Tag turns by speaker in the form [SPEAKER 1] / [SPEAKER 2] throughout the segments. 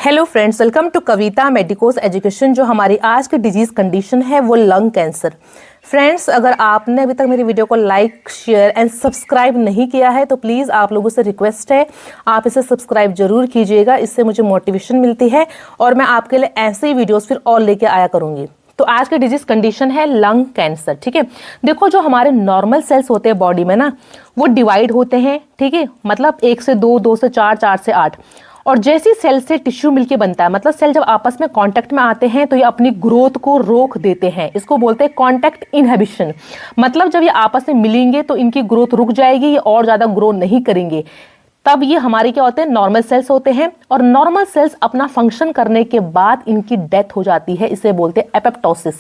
[SPEAKER 1] Hello friends, welcome to Kavita medicos education. जो हमारी आज की डिजीज कंडीशन है वो लंग कैंसर। फ्रेंड्स, अगर आपने अभी तक मेरी वीडियो को लाइक, शेयर एंड सब्सक्राइब नहीं किया है तो प्लीज़ आप लोगों से रिक्वेस्ट है आप इसे सब्सक्राइब जरूर कीजिएगा। इससे मुझे मोटिवेशन मिलती है और मैं आपके लिए ऐसे ही वीडियोस फिर और लेके आया करूंगी। तो आज की डिजीज कंडीशन है लंग कैंसर। ठीक है, देखो जो हमारे नॉर्मल सेल्स होते हैं बॉडी में ना, वो डिवाइड होते हैं। ठीक है, मतलब 1 से 2, 2 से 4, 4 से 8। और जैसी सेल से टिश्यू मिलके बनता है, मतलब सेल जब आपस में कांटेक्ट में आते हैं तो ये अपनी ग्रोथ को रोक देते हैं। इसको बोलते हैं कांटेक्ट इनहिबिशन। मतलब जब ये आपस में मिलेंगे तो इनकी ग्रोथ रुक जाएगी, ये और ज्यादा ग्रो नहीं करेंगे। तब ये हमारे क्या होते हैं, नॉर्मल सेल्स होते हैं। और नॉर्मल सेल्स अपना फंक्शन करने के बाद इनकी डेथ हो जाती है, इसे बोलते हैं एपोप्टोसिस।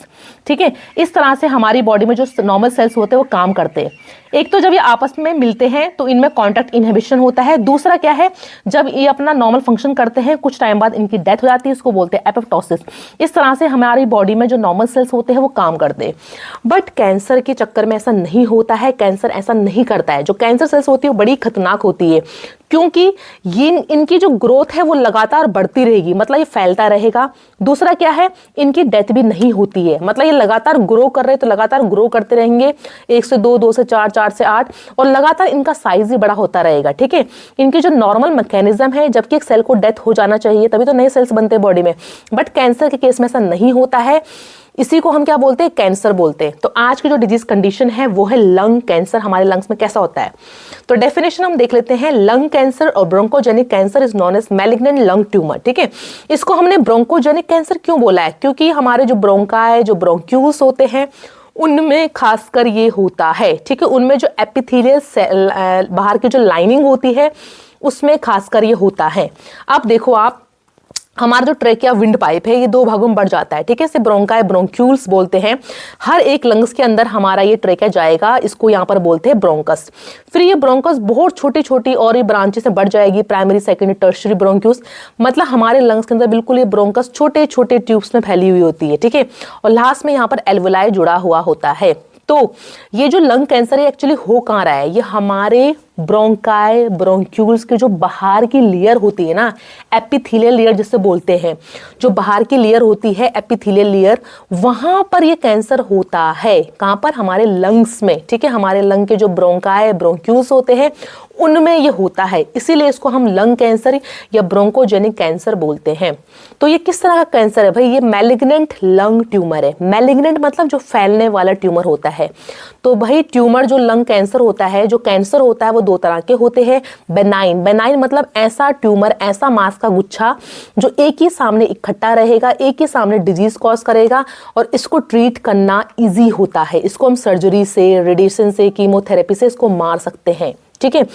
[SPEAKER 1] ठीक है, इस तरह से हमारी बॉडी में जो नॉर्मल सेल्स होते हैं वो काम करते हैं। एक तो जब ये आपस में मिलते हैं तो इनमें कॉन्टैक्ट इनहिबिशन होता है। दूसरा क्या है, जब ये अपना नॉर्मल फंक्शन करते हैं कुछ टाइम बाद इनकी डेथ हो जाती है, इसको बोलते हैं एपोप्टोसिस। इस तरह से हमारी बॉडी में जो नॉर्मल सेल्स होते हैं वो काम करते हैं। बट कैंसर के चक्कर में ऐसा नहीं होता है, कैंसर ऐसा नहीं करता है। जो कैंसर सेल्स होती है वो बड़ी खतरनाक होती है, क्योंकि ये इनकी जो ग्रोथ है वो लगातार बढ़ती रहेगी, मतलब ये फैलता रहेगा। दूसरा क्या है, इनकी डेथ भी नहीं होती है, मतलब ये लगातार ग्रो कर रहे हैं तो लगातार ग्रो करते रहेंगे, 1 से 2, 2 से 4, 4 से 8, और लगातार इनका साइज भी बड़ा होता रहेगा। ठीक है, इनकी जो नॉर्मल मैकेनिज्म है, जबकि एक सेल को डेथ हो जाना चाहिए तभी तो नए सेल्स बनते हैं बॉडी में, बट कैंसर के केस में ऐसा नहीं होता है। इसी को हम क्या बोलते हैं, कैंसर बोलते हैं। तो आज की जो डिजीज कंडीशन है वो है लंग कैंसर। हमारे लंग्स में कैसा होता है, तो डेफिनेशन हम देख लेते हैं। लंग कैंसर और bronchogenic cancer is known as malignant lung tumour. ठीक है, इसको हमने ब्रोंकोजेनिक कैंसर क्यों बोला है, क्योंकि हमारे जो ब्रोंकाई, जो ब्रोंक्यूल्स होते हैं उनमें खासकर ये होता है। ठीक है, उनमें जो एपिथेलियल सेल, बाहर की जो लाइनिंग होती है उसमें खासकर ये होता है। अब देखो आप, हमारा जो ट्रेकिया विंड पाइप है ये 2 भागों में बढ़ जाता है। ठीक है, इसे ब्रोंकाई, ब्रोंक्यूल्स बोलते हैं। हर एक लंग्स के अंदर हमारा ये ट्रेकिया जाएगा, इसको यहाँ पर बोलते हैं ब्रोंकस। फिर ये ब्रोंकस बहुत छोटी छोटी और ये ब्रांचेस से बढ़ जाएगी, प्राइमरी, सेकेंडरी, टर्शियरी ब्रोंक्यूल्स। मतलब हमारे लंग्स के अंदर बिल्कुल ये ब्रोंकस छोटे छोटे ट्यूब्स में फैली हुई होती है। ठीक है, और लास्ट में यहाँ पर एल्वोलाई जुड़ा हुआ होता है। तो ये जो लंग कैंसर है एक्चुअली हो कहाँ रहा है, ये हमारे ब्रोंकाई, ब्रोंक्यूल्स के जो बाहर की लेयर होती है ना, एपिथेलियल लेयर जिसे बोलते हैं, जो बाहर की लेयर होती है एपिथेलियल लेयर, वहां पर ये कैंसर होता है। कहां पर, हमारे लंग्स में। ठीक है, हमारे लंग के जो ब्रोंकाई, ब्रोंक्यूल्स होते हैं उनमें ये होता है, इसीलिए इसको हम लंग कैंसर या ब्रोंकोजेनिक कैंसर बोलते हैं। तो ये किस तरह का कैंसर है भाई, ये मैलिग्नेंट लंग ट्यूमर है। मैलिग्नेंट मतलब जो फैलने वाला ट्यूमर होता है। तो भाई ट्यूमर जो लंग कैंसर होता है, जो कैंसर होता है वो 2 तरह के होते हैं। बेनाइन, बेनाइन मतलब ऐसा ट्यूमर, ऐसा मांस का गुच्छा जो एक ही सामने इकट्ठा रहेगा, एक ही सामने डिजीज कॉज करेगा और इसको ट्रीट करना इजी होता है। इसको हम सर्जरी से, रेडिएशन से, कीमोथेरेपी से इसको मार सकते हैं। ठीक है,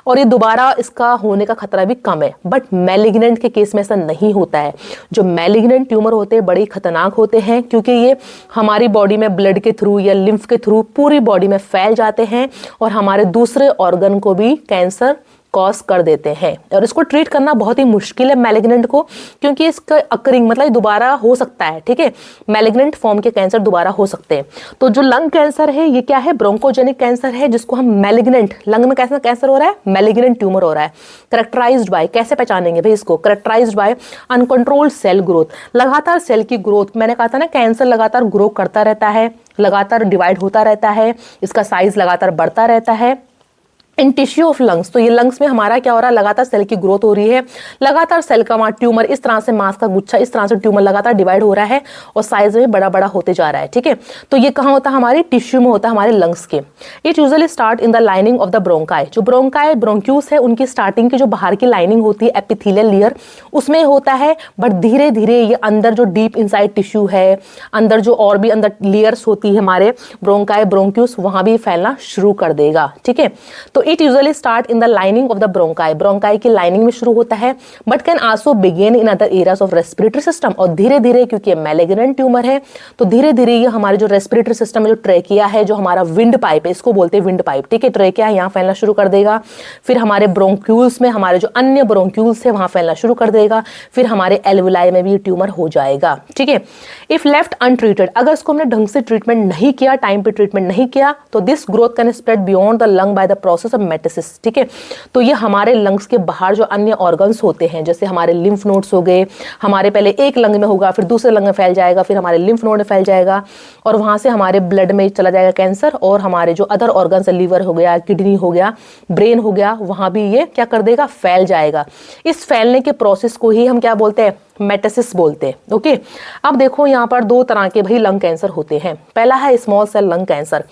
[SPEAKER 1] और ये दोबारा इसका होने का खतरा भी कम है। बट मैलिग्नेंट के केस में ऐसा नहीं होता है। जो मैलिग्नेंट ट्यूमर होते हैं बड़े खतरनाक होते हैं, क्योंकि ये हमारी बॉडी में ब्लड के थ्रू या लिम्फ के थ्रू पूरी बॉडी में फैल जाते हैं और हमारे दूसरे ऑर्गन को भी कैंसर कॉज कर देते हैं। और इसको ट्रीट करना बहुत ही मुश्किल है मैलिग्नेंट को, क्योंकि इसका अकरिंग मतलब दोबारा हो सकता है। ठीक है, मैलिग्नेंट फॉर्म के कैंसर दोबारा हो सकते हैं। तो जो लंग कैंसर है ये क्या है, ब्रोंकोजेनिक कैंसर है, जिसको हम मैलिग्नेंट, लंग में कैसा कैंसर हो रहा है, मैलिग्नेंट ट्यूमर हो रहा है। करेक्टराइज्ड बाय, कैसे पहचानेंगे भाई इसको, characterized by uncontrolled cell growth, लगातार सेल की ग्रोथ। मैंने कहा था ना, कैंसर लगातार ग्रो करता रहता है, लगातार डिवाइड होता रहता है, इसका साइज लगातार बढ़ता रहता है इन टिश्यू ऑफ लंग्स। तो ये लंग्स में हमारा क्या हो रहा है, लगातार सेल की ग्रोथ हो रही है, लगातार सेल का वहां ट्यूमर, इस तरह से मांस का गुच्छा, इस तरह से ट्यूमर लगातार डिवाइड हो रहा है और साइज में बड़ा बड़ा होते जा रहा है। ठीक है, तो ये कहाँ होता है, हमारी टिश्यू में होता है, हमारे लंग्स के। It usually start in the lining of the bronchi. जो ब्रोंकाई, ब्रोंक्यूल्स है, उनकी स्टार्टिंग की जो बाहर की लाइनिंग होती है एपिथेलियल लेयर, उसमें होता है। बट धीरे धीरे ये अंदर जो डीप इनसाइड टिश्यू है, अंदर जो और भी अंदर लेयर्स होती है हमारे ब्रोंकाई, ब्रोंक्यूल्स, वहां भी फैलना शुरू कर देगा। ठीक है, तो it usually start in the lining of the bronchi, bronchi की लाइनिंग में शुरू होता है, but can also begin in other areas of respiratory system. और धीरे धीरे, क्योंकि ये मैलिग्नेंट ट्यूमर है, तो धीरे धीरे ये हमारे जो रेस्पिरेटरी सिस्टम में जो ट्रेकिया है, जो हमारा विंड पाइप है, इसको बोलते हैं विंड पाइप। ठीक है, ट्रेकिया यहाँ फैलना शुरू कर देगा, फिर हमारे ब्रोंक्यूल्स में, हमारे जो अन्य ब्रोंक्यूल्स है वहां फैलना शुरू कर देगा, फिर हमारे एल्वुलाई में भी ट्यूमर हो जाएगा। ठीक है, इफ लेफ्ट अनट्रीटेड, अगर इसको हमने ढंग से ट्रीटमेंट नहीं किया, टाइम पे ट्रीटमेंट नहीं किया, तो this growth can spread beyond the lung by the process of सब मेटासिस, ठीक है। तो ये हमारे लंग्स के बाहर जो अन्य ऑर्गन्स होते हैं, जैसे हमारे लिम्फ नोड्स हो गए, हमारे पहले एक लंग में होगा, फिर दूसरे लंग में फैल जाएगा, फिर हमारे लिम्फ नोड में फैल जाएगा, और वहां से हमारे ब्लड में चला जाएगा कैंसर, और हमारे जो अदर ऑर्गन्स, लिवर हो गया, किडनी हो गया, ब्रेन हो गया, वहां भी ये क्या कर देगा, फैल जाएगा। इस फैलने के प्रोसेस को ही हम क्या बोलते हैं, मेटासिस बोलते हैं। ओके, अब देखो यहाँ पर दो तरह के भाई लंग कैंसर होते हैं। पहला है स्मॉल सेल लंग कैंसर।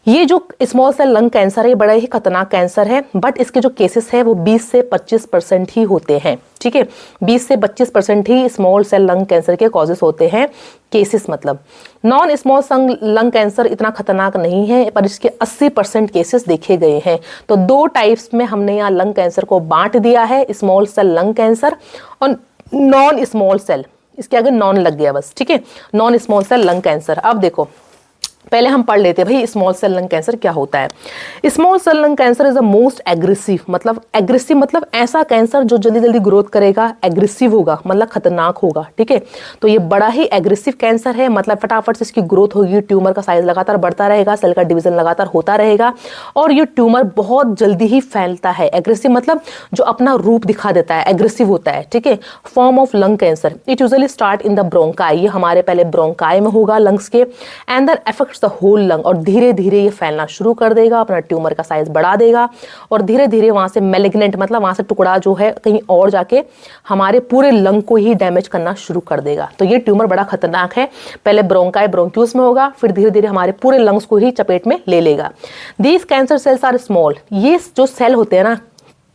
[SPEAKER 1] ये जो स्मॉल सेल लंग कैंसर है, बड़ा ही खतरनाक कैंसर है, बट इसके जो केसेस है वो 20 से 25% ही होते हैं, ठीक है। 20 से 25% ही स्मॉल सेल लंग कैंसर के कॉजेस होते हैं, केसेस मतलब। Non small cell lung cancer इतना खतरनाक नहीं है, पर इसके 80% केसेस देखे गए हैं। तो दो टाइप्स में हमने यहाँ लंग कैंसर को बांट दिया है, स्मॉल सेल लंग कैंसर और नॉन स्मॉल सेल, इसके आगे नॉन लग गया बस, ठीक है, non small cell lung cancer. अब देखो पहले हम पढ़ लेते हैं भाई स्मॉल सेल लंग कैंसर क्या होता है। Small cell lung cancer is the most aggressive, मतलब एग्रेसिव मतलब ऐसा कैंसर जो जल्दी जल्दी ग्रोथ करेगा, एग्रेसिव होगा मतलब खतरनाक होगा, ठीक है। तो ये बड़ा ही एग्रेसिव कैंसर है, मतलब फटाफट से इसकी ग्रोथ होगी, ट्यूमर का साइज लगातार बढ़ता रहेगा, सेल का डिवीजन लगातार होता रहेगा, और ये ट्यूमर बहुत जल्दी ही फैलता है। एग्रेसिव मतलब जो अपना रूप दिखा देता है, एग्रेसिव होता है, ठीक है। Form of lung cancer, it usually start in the bronchi, ये हमारे पहले ब्रोंकाई में होगा लंग्स के, and then affects the whole lung, और धीरे धीरे ये फैलना शुरू कर देगा, अपना ट्यूमर का साइज बढ़ा देगा, और धीरे धीरे वहां से मैलिग्नेंट मतलब वहां से टुकड़ा जो है कहीं और जाके हमारे पूरे लंग को ही डैमेज करना शुरू कर देगा। तो ये ट्यूमर बड़ा खतरनाक है, पहले ब्रोंकाई ब्रोंक्यूस में होगा, फिर धीरे धीरे हमारे पूरे लंग्स को ही चपेट में ले लेगा। These cancer cells are small, ये जो सेल होते हैं ना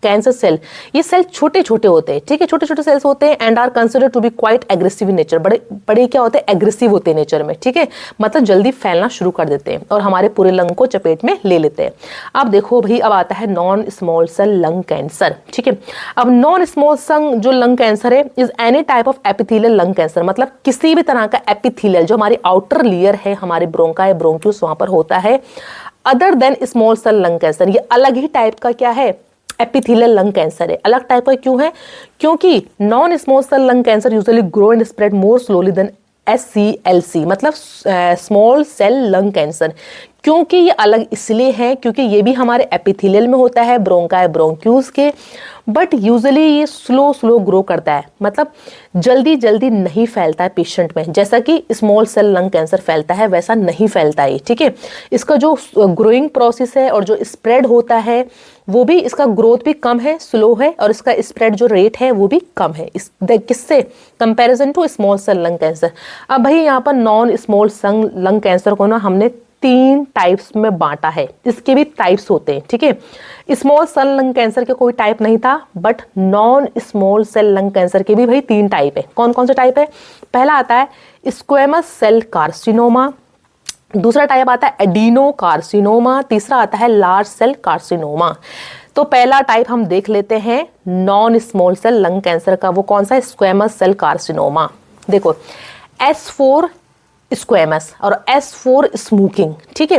[SPEAKER 1] कैंसर सेल, ये सेल छोटे छोटे होते हैं, ठीक है, छोटे छोटे सेल्स होते हैं, and are considered to be quite aggressive in nature, बड़े बड़े क्या होते हैं, एग्रेसिव होते हैं नेचर में, ठीक है, मतलब जल्दी फैलना शुरू कर देते हैं और हमारे पूरे लंग को चपेट में ले लेते हैं। अब देखो भाई, अब आता है non small cell lung cancer, ठीक है। अब नॉन स्मॉल सेल जो लंग कैंसर है is any type of epithelial lung cancer, मतलब किसी भी तरह का एपिथेलियल जो हमारी आउटर लेयर है, हमारे ब्रोंकाई ब्रोंक्यूस वहां पर होता है, other than small cell lung cancer, ये अलग ही टाइप का क्या है, एपिथेलियल लंग कैंसर है। अलग टाइप का क्यों है, क्योंकि non small cell lung cancer usually grow and spread more slowly than SCLC मतलब स्मॉल सेल लंग कैंसर। क्योंकि ये अलग इसलिए है क्योंकि ये भी हमारे एपिथेलियल में होता है, ब्रोंकाई ब्रोंक्यूस के, बट यूजुअली ये स्लो स्लो ग्रो करता है, मतलब जल्दी जल्दी नहीं फैलता है पेशेंट में, जैसा कि स्मॉल सेल लंग कैंसर फैलता है वैसा नहीं फैलता है, ठीक है। इसका जो ग्रोइंग प्रोसेस है और जो स्प्रेड होता है वो भी, इसका ग्रोथ भी कम है, स्लो है, और इसका स्प्रेड जो रेट है वो भी कम है, इस किससे comparison to small cell lung cancer. अब भाई यहाँ पर non small cell lung cancer को ना हमने 3 टाइप्स में बांटा है, इसके भी टाइप्स होते हैं, ठीक है। स्मॉल सेल लंग कैंसर के कोई टाइप नहीं था, but non small cell lung cancer के भी भाई 3 टाइप है। कौन कौन से टाइप है, पहला आता है स्क्वेमस सेल कार्सिनोमा, दूसरा टाइप आता है एडिनो कार्सिनोमा, तीसरा आता है लार्ज सेल कार्सिनोमा। तो पहला टाइप हम देख लेते हैं non small cell lung cancer का, वो कौन सा है, स्क्वेमस सेल कार्सिनोमा। देखो S4 स्क्वेमस और S4 स्मोकिंग, ठीक है।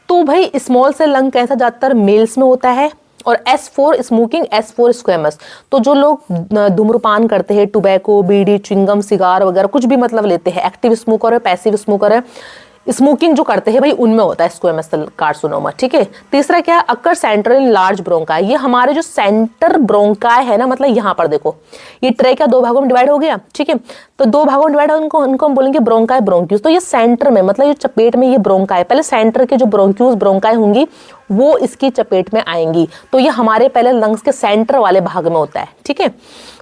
[SPEAKER 1] तो भाई स्मॉल सेल लंग कैंसर ज्यादातर मेल्स में होता है, और S4 स्मोकिंग, S4 स्क्वेमस, तो जो लोग धूम्रपान करते हैं, टोबैको, बीड़ी, च्युइंगम, सिगार वगैरह कुछ भी मतलब लेते हैं, एक्टिव स्मोकर है, पैसिव स्मोकर है, स्मोकिंग जो करते हैं भाई उनमें होता है स्क्वेमस सेल कार्सिनोमा, ठीक है। तीसरा क्या है, occur centre in large bronchi, ये हमारे जो सेंटर ब्रोंकाई है ना, मतलब यहाँ पर देखो ये ट्रेकिया 2 भागों में डिवाइड हो गया, ठीक है। तो 2 भागों में डिवाइड, उनको हम बोलेंगे ब्रोंकाई ब्रोंक्यूस। तो ये सेंटर में, मतलब ये चपेट में ये ब्रोंकाई, पहले सेंटर के जो ब्रोंक्यूस ब्रोंकाई होंगी वो इसकी चपेट में आएंगी, तो ये हमारे पहले लंग्स के सेंटर वाले भाग में होता है, ठीक है।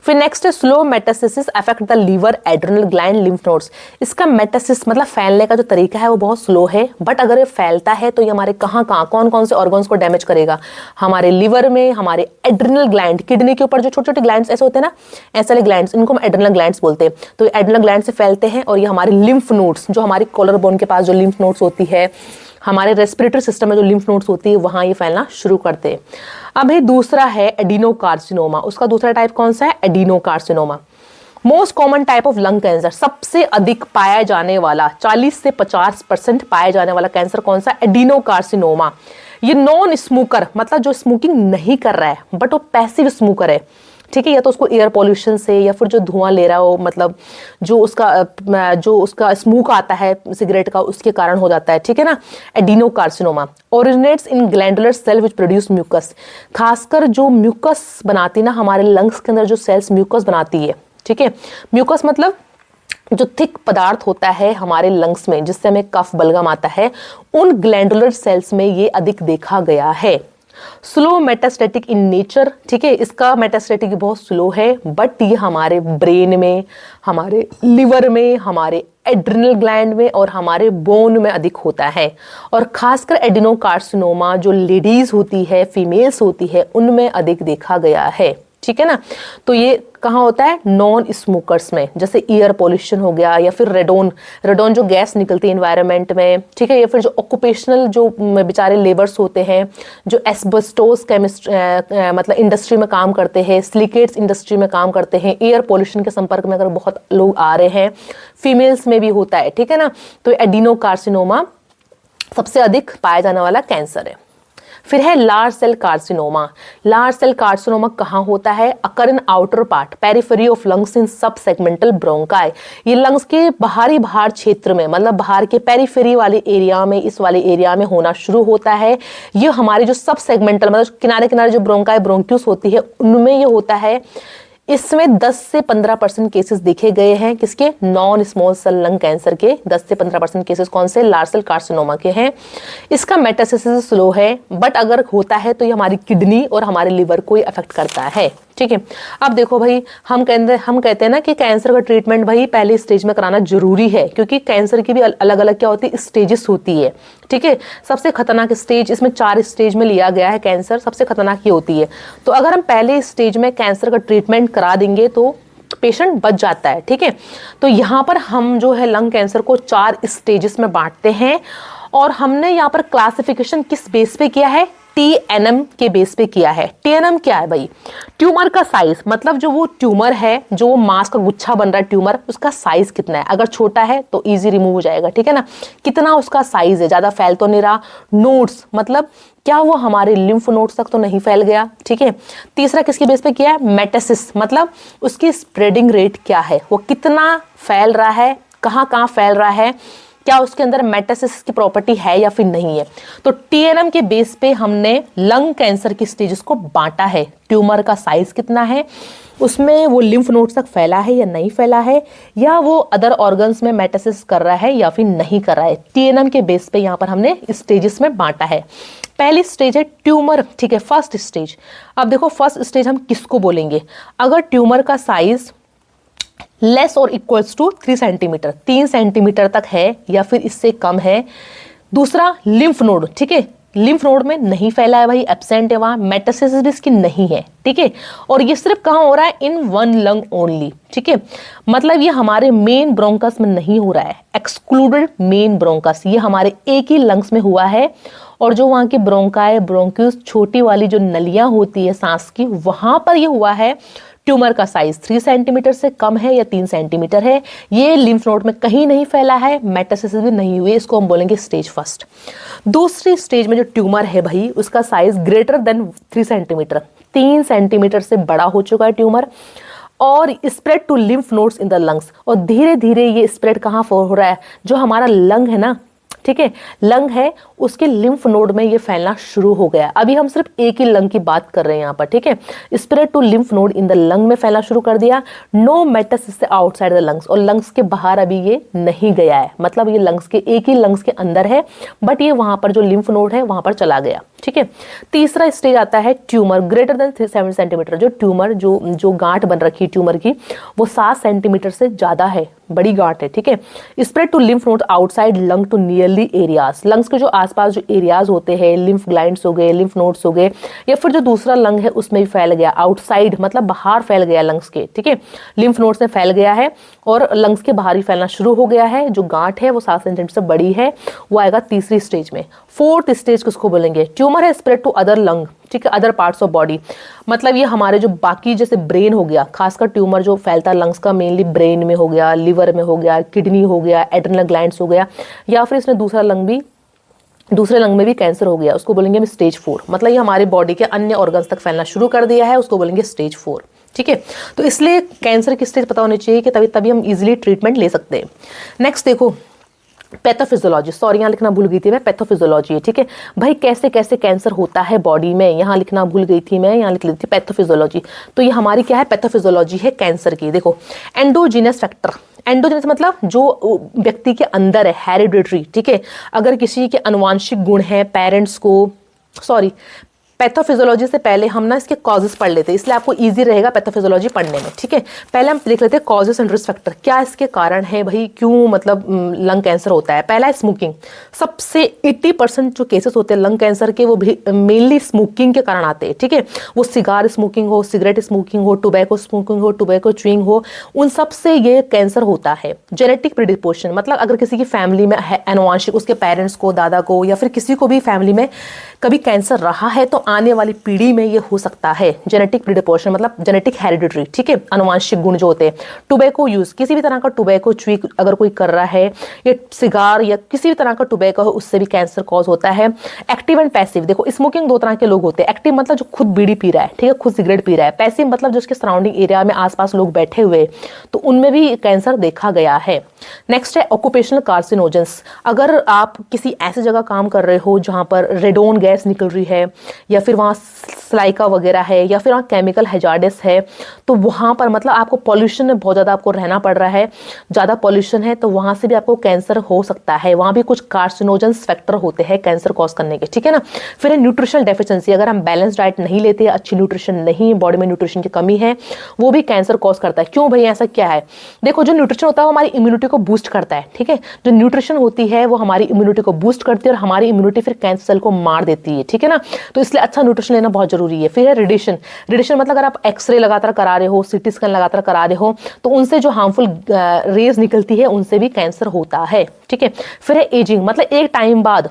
[SPEAKER 1] फिर नेक्स्ट है slow metastasis affect the liver, adrenal gland, lymph nodes. इसका मेटास्टेसिस मतलब फैलने का जो तरीका है वो बहुत स्लो है, बट अगर ये फैलता है तो ये हमारे कहाँ कौन कौन से ऑर्गन्स को डैमेज करेगा, हमारे लिवर में, हमारे एड्रिनल ग्लैंड, किडनी के ऊपर जो छोटे छोटे ग्लैंड्स ऐसे होते हैं ना, ऐसे वाले ग्लैंड्स, इनको हम एड्रिनल ग्लैंड्स बोलते हैं। तो ये एड्रिनल ग्लैंड से फैलते हैं, और ये हमारे लिम्फ नोड्स, जो हमारी कॉलर बोन के पास जो लिम्फ नोड्स होती है, हमारे रेस्पिरेटरी सिस्टम में जो लिम्फ नोड्स होती है, वहां ये फैलना शुरू करते हैं। अब ये दूसरा है एडिनो कार्सिनोमा, उसका दूसरा टाइप कौन सा है, adeno carcinoma. Most common type of lung cancer, सबसे अधिक पाया जाने वाला, 40 से 50% पाया जाने वाला कैंसर कौन सा, एडिनो कार्सिनोमा। ये नॉन स्मोकर, मतलब जो स्मोकिंग नहीं कर रहा है बट वो पैसिव स्मोकर है, ठीक है, या तो उसको एयर पॉल्यूशन से या फिर जो धुआं ले रहा हो, मतलब जो उसका स्मोक आता है सिगरेट का, उसके कारण हो जाता है, ठीक है ना। Adenocarcinoma originates in glandular cell which produce mucus, खासकर जो म्यूकस बनाती ना हमारे लंग्स के अंदर, जो सेल्स म्यूकस बनाती है, ठीक है। म्यूकस मतलब जो थिक पदार्थ होता है हमारे लंग्स में जिससे हमें कफ बलगम आता है, उन ग्लैंडुलर सेल्स में ये अधिक देखा गया है। स्लो मेटास्टेटिक इन नेचर, ठीक है, इसका मेटास्टेटिक बहुत स्लो है, बट ये हमारे ब्रेन में, हमारे लिवर में, हमारे एड्रिनल ग्लैंड में और हमारे बोन में अधिक होता है। और खासकर एडिनोकार्सिनोमा जो लेडीज होती है, फीमेल्स होती है, उनमें अधिक देखा गया है, ठीक है ना। तो ये कहाँ होता है? नॉन स्मोकर्स में, जैसे एयर पॉल्यूशन हो गया, या फिर रेडोन जो गैस निकलती है एनवायरनमेंट में, ठीक है, या फिर जो ऑक्यूपेशनल जो बेचारे लेबर्स होते हैं, जो एस्बेस्टोस मतलब इंडस्ट्री में काम करते हैं, सिलिकेट्स इंडस्ट्री में काम करते हैं, एयर पॉल्यूशन के संपर्क में अगर बहुत लोग आ रहे हैं, फीमेल्स में भी होता है, ठीक है ना। तो एडिनोकार्सिनोमा सबसे अधिक पाया जाने वाला कैंसर है। फिर है large cell carcinoma. Large cell carcinoma कहाँ होता है? Occur in outer part periphery of lungs in sub segmental bronchi. ये लंग्स के बाहरी बाहर क्षेत्र में, मतलब बाहर के पेरिफेरी वाले एरिया में, इस वाले एरिया में होना शुरू होता है। ये हमारे जो सब सेगमेंटल मतलब किनारे किनारे जो ब्रोंकाई ब्रोंक्यूस होती है उनमें ये होता है। इसमें 10 से 15% केसेस देखे गए हैं, किसके? Non small cell lung cancer के 10 से 15% केसेस कौन से? लार्ज सेल कार्सिनोमा के हैं। इसका मेटास्टेसिस स्लो है, बट अगर होता है तो ये हमारी किडनी और हमारे लिवर को ही अफेक्ट करता है, ठीक है। अब देखो भाई, हम कहते हैं ना कि कैंसर का ट्रीटमेंट भाई पहले स्टेज में कराना जरूरी है, क्योंकि कैंसर की भी अलग अलग क्या होती है? स्टेजेस होती है, ठीक है। सबसे खतरनाक स्टेज, इसमें 4 स्टेज में लिया गया है कैंसर, सबसे खतरनाक ये होती है। तो अगर हम पहले स्टेज में कैंसर का ट्रीटमेंट करा देंगे तो पेशेंट बच जाता है, ठीक है। तो यहाँ पर हम जो है लंग कैंसर को 4 स्टेजेस में बांटते हैं, और हमने यहाँ पर क्लासिफिकेशन किस बेस पे किया है? TNM के बेस पे किया है। TNM क्या है भाई? ट्यूमर का साइज, मतलब जो वो ट्यूमर है, जो मांस का गुच्छा बन रहा है ट्यूमर, उसका साइज कितना है। अगर छोटा है तो इजी रिमूव हो जाएगा, ठीक है ना। कितना उसका साइज है, ज्यादा फैल तो नहीं रहा। नोड्स मतलब क्या वो हमारे लिम्फ नोड्स तक तो नहीं फैल गया, ठीक है। तीसरा किसके बेस पे किया है? मेटासिस, मतलब उसकी स्प्रेडिंग रेट क्या है, वो कितना फैल रहा है, कहाँ कहाँ फैल रहा है, क्या उसके अंदर मेटासिस की प्रॉपर्टी है या फिर नहीं है। तो TNM के बेस पे हमने लंग कैंसर की स्टेजेस को बांटा है। ट्यूमर का साइज कितना है, उसमें वो लिम्फ नोड्स तक फैला है या नहीं फैला है, या वो अदर ऑर्गन्स में मेटासिस कर रहा है या फिर नहीं कर रहा है। TNM के बेस पे यहाँ पर हमने स्टेजेस में बांटा है। पहली स्टेज है ट्यूमर, ठीक है, फर्स्ट स्टेज। अब देखो फर्स्ट स्टेज हम किसको बोलेंगे? अगर ट्यूमर का साइज लेस और इक्वल्स टू 3 सेंटीमीटर, 3 सेंटीमीटर तक है या फिर इससे कम है। दूसरा लिम्फ नोड, ठीक है, लिम्फ नोड में नहीं फैला है भाई, एब्सेंट है, वहां मेटास्टेसिस भी इसकी नहीं है, ठीक है। और ये सिर्फ कहाँ हो रहा है? इन 1 लंग ओनली, ठीक है। मतलब ये हमारे मेन ब्रोंकस में नहीं हो रहा है, एक्सक्लूडेड मेन ब्रोंकस, ये हमारे एक ही लंग्स में हुआ है। और जो वहाँ की ब्रोंकाई ब्रोंक्यूस, छोटी वाली जो नलियां होती है सांस की, वहां पर ये हुआ है। ट्यूमर का साइज 3 सेंटीमीटर से कम है या 3 सेंटीमीटर है, ये लिम्फ नोड में कहीं नहीं फैला है, मेटास्टेसिस भी नहीं हुई, इसको हम बोलेंगे स्टेज फर्स्ट। दूसरी स्टेज में जो ट्यूमर है भाई, उसका size greater than 3 centimetre, 3 centimetre से बड़ा हो चुका है ट्यूमर, और spread to lymph nodes in the lungs, और धीरे धीरे ये स्प्रेड कहाँ हो रहा है? जो हमारा लंग है ना, ठीक है, लंग है, उसके लिम्फ नोड में ये फैलना शुरू हो गया। अभी हम सिर्फ एक ही लंग की बात कर रहे हैं यहाँ पर, ठीक है। Spread to lymph node in the lung में फैलना शुरू कर दिया। No metastasis outside the lungs, और लंग्स के बाहर अभी ये नहीं गया है, मतलब ये लंग्स के एक ही लंग्स के अंदर है, बट ये वहां पर जो लिम्फ नोड है वहां पर चला गया, ठीक है। तीसरा स्टेज आता है ट्यूमर ग्रेटर देन 7 सेंटीमीटर, जो ट्यूमर जो गांठ बन रखी है ट्यूमर की, वो 7 सेंटीमीटर से ज्यादा है, बड़ी गांठ है, ठीक है। Spread to lymph node outside lung to nearly areas, lungs के जो आसपास जो एरियाज होते हैं, लिम्फ ग्लैंड्स हो गए, लिम्फ नोड्स हो गए, या फिर जो दूसरा लंग है उसमें भी फैल गया, आउटसाइड मतलब बाहर फैल गया लंग्स के, ठीक है, लिम्फ नोड्स में फैल गया है और लंग्स के बाहर ही फैलना शुरू हो गया है। जो गांठ है वो 7 सेंटीमीटर से बड़ी है, वो आएगा तीसरी स्टेज में। फोर्थ स्टेज किसको बोलेंगे? ट्यूमर है स्प्रेड टू अदर लंग, ठीक है, अदर पार्ट्स ऑफ बॉडी, मतलब ये हमारे जो बाकी जैसे ब्रेन हो गया, खासकर ट्यूमर जो फैलता है लंग्स का मेनली ब्रेन में हो गया, लिवर में हो गया, किडनी हो गया, एड्रिनल ग्लैंड्स हो गया, या फिर इसने दूसरे लंग में भी कैंसर हो गया, उसको बोलेंगे हम स्टेज 4, मतलब ये हमारे बॉडी के अन्य ऑर्गन्स तक फैलना शुरू कर दिया है, उसको बोलेंगे स्टेज 4, ठीक है। तो इसलिए कैंसर की स्टेज पता होनी चाहिए कि तभी हम इजीली ट्रीटमेंट ले सकते हैं। नेक्स्ट देखो पैथोफिजियोलॉजी, सॉरी यहाँ लिखना भूल गई थी मैं, पैथोफिजियोलॉजी है, ठीक है भाई, कैसे कैसे कैंसर होता है बॉडी में, यहाँ लिखना भूल गई थी मैं, यहाँ लिख ली थी पैथोफिजियोलॉजी। तो ये हमारी क्या है, पैथोफिजियोलॉजी है कैंसर की। देखो एंडोजीनस फैक्टर, एंडोजीनस मतलब जो व्यक्ति के अंदर है, हेरिडिटरी, ठीक है, अगर किसी के अनुवांशिक गुण है पेरेंट्स को, सॉरी पैथोफिजियोलॉजी से पहले हम ना इसके कॉजेस पढ़ लेते हैं, इसलिए आपको इजी रहेगा पैथोफिजियोलॉजी पढ़ने में, ठीक है। पहले हम देख लेते हैं कॉजेस एंड रिस्क फैक्टर, क्या इसके कारण है भाई, क्यों मतलब लंग कैंसर होता है। पहला है स्मोकिंग, सबसे 80% जो केसेस होते हैं लंग कैंसर के वो भी मेनली स्मोकिंग के कारण आते हैं, ठीक है। वो सिगार स्मोकिंग हो, सिगरेट स्मोकिंग हो, टोबैको स्मोकिंग हो, टोबैको च्यूइंग हो, उन सब से ये कैंसर होता है। जेनेटिक प्रिडिस्पोजिशन मतलब अगर किसी की फैमिली में है अनुवांशिक, उसके पेरेंट्स को, दादा को या फिर किसी को भी फैमिली में कभी कैंसर रहा है तो आने वाली पीढ़ी में ये हो सकता है। जेनेटिक प्रिडिस्पोजिशन मतलब जेनेटिक हेरिडिटरी, ठीक है, अनुवांशिक गुण जो होते हैं। टोबैको यूज, किसी भी तरह का टोबैको च्यूइंग अगर कोई कर रहा है, या सिगार या किसी भी तरह का टोबैको है, उससे भी कैंसर कॉज होता है। एक्टिव एंड पैसिव, देखो स्मोकिंग दो तरह के लोग होते हैं, एक्टिव मतलब जो खुद बीड़ी पी रहा है, ठीक है, खुद सिगरेट पी रहा है। पैसिव मतलब जो उसके सराउंडिंग एरिया में आसपास लोग बैठे हुए, तो उनमें भी कैंसर देखा गया है। नेक्स्ट है ऑक्यूपेशनल कार्सिनोजेंस, अगर आप किसी ऐसी जगह काम कर रहे हो जहां पर रेडोन गैस निकल रही है, या फिर वहाँ सलाइका वगैरह है, या फिर वहाँ केमिकल हैजार्डस है, तो वहाँ पर मतलब आपको पॉल्यूशन में बहुत ज़्यादा आपको रहना पड़ रहा है, ज़्यादा पॉल्यूशन है तो वहाँ से भी आपको कैंसर हो सकता है। वहाँ भी कुछ कार्सिनोजेंस फैक्टर होते हैं कैंसर कॉज करने के, ठीक है ना। फिर न्यूट्रिशनल डेफिशिएंसी, अगर हम बैलेंस डाइट नहीं लेते, अच्छी न्यूट्रिशन नहीं, बॉडी में न्यूट्रिशन की कमी है, वो भी कैंसर कॉज करता है। क्यों भाई ऐसा क्या है, देखो जो न्यूट्रिशन होता है वो हमारी इम्यूनिटी को बूस्ट करता है, ठीक है, जो न्यूट्रिशन होती है वो हमारी इम्यूनिटी को बूस्ट करती है और हमारी इम्यूनिटी फिर कैंसर सेल को मार देती है, ठीक है ना। तो इसलिए अच्छा न्यूट्रिशन लेना बहुत जरूरी है। फिर है रेडिएशन, रेडिएशन मतलब अगर आप एक्सरे लगातार करा रहे हो, सीटी स्कैन लगातार करा रहे हो, तो उनसे जो हार्मफुल रेज निकलती है उनसे भी कैंसर होता है, ठीक है। फिर है एजिंग, मतलब एक टाइम बाद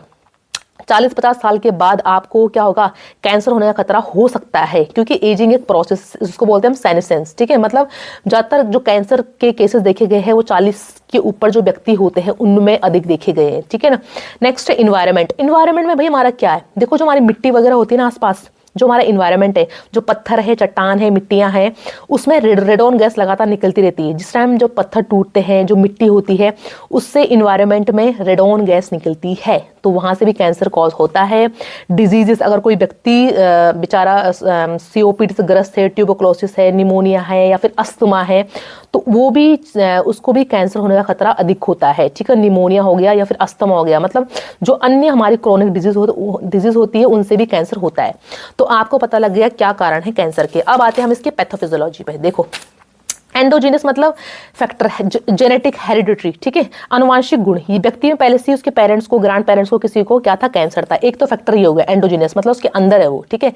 [SPEAKER 1] 40-50 साल के बाद आपको क्या होगा, कैंसर होने का खतरा हो सकता है, क्योंकि एजिंग एक प्रोसेस, उसको बोलते हैं हम सेनेसेंस, ठीक है। मतलब ज्यादातर जो कैंसर के केसेस देखे गए हैं वो 40 के ऊपर जो व्यक्ति होते हैं उनमें अधिक देखे गए हैं, ठीक है ना। नेक्स्ट है इन्वायरमेंट, इन्वायरमेंट में भाई हमारा क्या है, देखो जो हमारी मिट्टी वगैरह होती है ना आसपास, जो हमारा इन्वायरमेंट है, जो पत्थर है, चट्टान है, मिट्टियां हैं, उसमें रेडोन गैस लगातार निकलती रहती है। जिस टाइम जो पत्थर टूटते हैं, जो मिट्टी होती है, उससे इन्वायरमेंट में रेडोन गैस निकलती है, तो वहां से भी कैंसर कॉज होता है। डिजीजेस, अगर कोई व्यक्ति बेचारा COPD से ग्रस्त है, ट्यूबरकुलोसिस है, निमोनिया है या फिर अस्थमा है, तो वो भी उसको भी कैंसर होने का खतरा अधिक होता है, ठीक है। निमोनिया हो गया या फिर अस्थमा हो गया, मतलब जो अन्य हमारी क्रोनिक डिजीज होती है उनसे भी कैंसर होता है। तो आपको पता लग गया क्या कारण है कैंसर के। अब आते हैं हम इसके पैथोफिजियोलॉजी पे। देखो एंडोजीनस मतलब फैक्टर है, जेनेटिक हेरिडिटरी, ठीक है, अनुवांशिक गुण, ये व्यक्ति में पहले से उसके पेरेंट्स को, ग्रैंड पेरेंट्स को, किसी को क्या था, कैंसर था। एक तो फैक्टर ये हो गया एंडोजीनस, मतलब उसके अंदर है वो, ठीक है।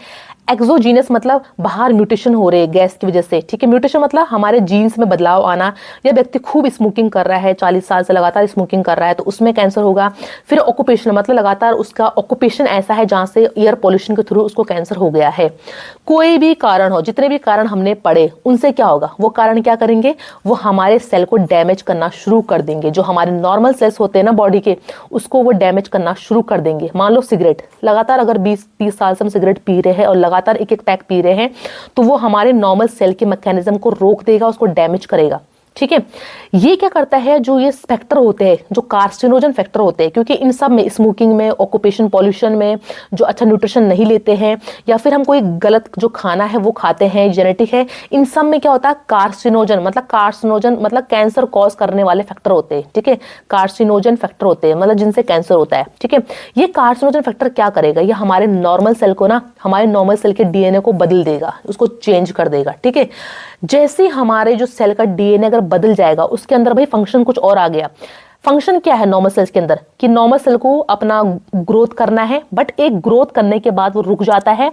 [SPEAKER 1] एक्सोजीनस मतलब बाहर म्यूटेशन हो रहे हैं गैस की वजह से, ठीक है। म्यूटेशन मतलब हमारे जीन्स में बदलाव आना, या व्यक्ति खूब स्मोकिंग कर रहा है, 40 साल से लगातार स्मोकिंग कर रहा है तो उसमें कैंसर होगा। फिर ऑक्यूपेशन मतलब लगातार उसका ऑक्यूपेशन ऐसा है जहां से एयर पॉल्यूशन के थ्रू उसको कैंसर हो गया है। कोई भी कारण हो, जितने भी कारण हमने पढ़े उनसे क्या होगा, वो कारण क्या करेंगे, वो हमारे सेल को डैमेज करना शुरू कर देंगे। जो हमारे नॉर्मल सेल्स होते हैं ना बॉडी के, उसको वो डैमेज करना शुरू कर देंगे। मान लो सिगरेट, लगातार अगर 20-30 साल से हम सिगरेट पी रहे हैं और लगातार एक एक पैक पी रहे हैं, तो वो हमारे नॉर्मल सेल के मैकेनिज्म को रोक देगा, उसको डैमेज करेगा, ठीक है। ये क्या करता है, जो ये फैक्टर होते हैं, जो कार्सिनोजन फैक्टर होते हैं, क्योंकि इन सब में, स्मोकिंग में, ऑक्यूपेशन, पॉल्यूशन में, जो अच्छा न्यूट्रिशन नहीं लेते हैं, या फिर हम कोई गलत जो खाना है वो खाते हैं, जेनेटिक है, इन सब में क्या होता है, कार्सिनोजन मतलब कैंसर कॉज करने वाले फैक्टर होते हैं, ठीक है। कार्सिनोजन फैक्टर होते हैं मतलब जिनसे कैंसर होता है, ठीक है। ये कार्सिनोजन फैक्टर क्या करेगा, ये हमारे नॉर्मल सेल को ना, हमारे नॉर्मल सेल के DNA को बदल देगा, उसको चेंज कर देगा, ठीक है। जैसे हमारे जो सेल का DNA अगर बदल जाएगा, उसके अंदर भाई फंक्शन कुछ और आ गया। फंक्शन क्या है नॉर्मल सेल्स के अंदर, कि नॉर्मल सेल को अपना ग्रोथ करना है, बट एक ग्रोथ करने के बाद वो रुक जाता है,